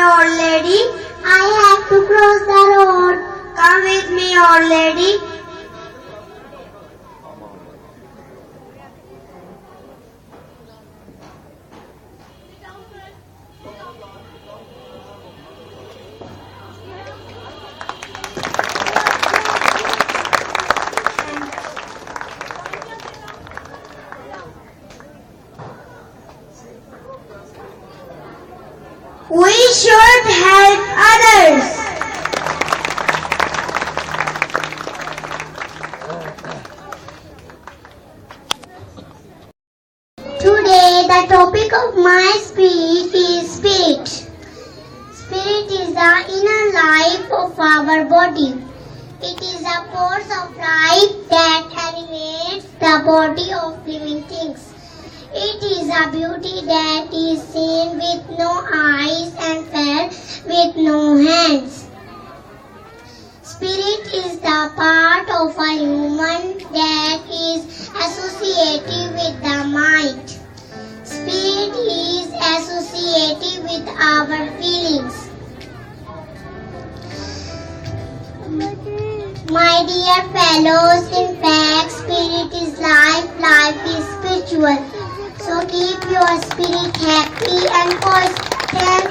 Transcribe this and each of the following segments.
old lady. I have to cross the road. Come with me, old lady. We should help others. Today the topic of my speech is spirit. Spirit is the inner life of our body. It is a force of life that animates the body of living things. It is a beauty that is seen with no eyes and felt with no hands. Spirit is the part of a human that is associated with the mind. Spirit is associated with our feelings. My dear fellows, in fact, spirit is life, life is spiritual. So keep your spirit happy and positive.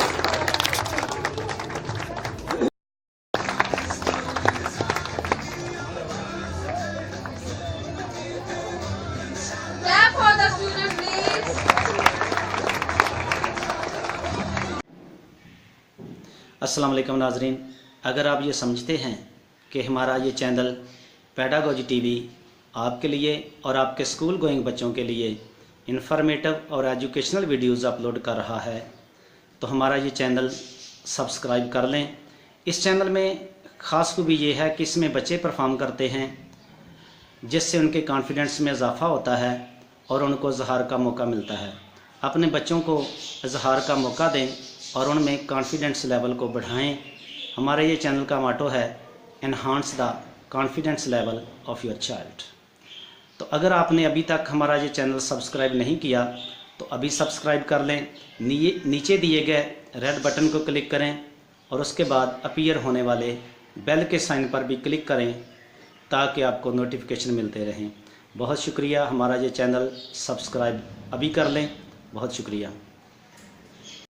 Clap for the student, please. अस्सलाम वालेकुम नाजरीन, अगर आप ये समझते हैं कि हमारा ये चैनल पेडागोजी टीवी आपके लिए और आपके स्कूल गोइंग बच्चों के लिए इन्फॉर्मेटिव और एजुकेशनल वीडियोज़ अपलोड कर रहा है, तो हमारा ये चैनल सब्सक्राइब कर लें। इस चैनल में ख़ास खूबी ये है कि इसमें बच्चे परफॉर्म करते हैं, जिससे उनके कॉन्फिडेंस में इजाफ़ा होता है और उनको इजहार का मौका मिलता है। अपने बच्चों को इजहार का मौका दें और उनमें कॉन्फिडेंस लेवल को बढ़ाएं। हमारे ये चैनल का मोटो है enhance the confidence level of your child. तो अगर आपने अभी तक हमारा ये चैनल सब्सक्राइब नहीं किया तो अभी सब्सक्राइब कर लें। नीचे दिए गए रेड बटन को क्लिक करें और उसके बाद अपीयर होने वाले बेल के साइन पर भी क्लिक करें ताकि आपको नोटिफिकेशन मिलते रहें। बहुत शुक्रिया, हमारा ये चैनल सब्सक्राइब अभी कर लें। बहुत शुक्रिया।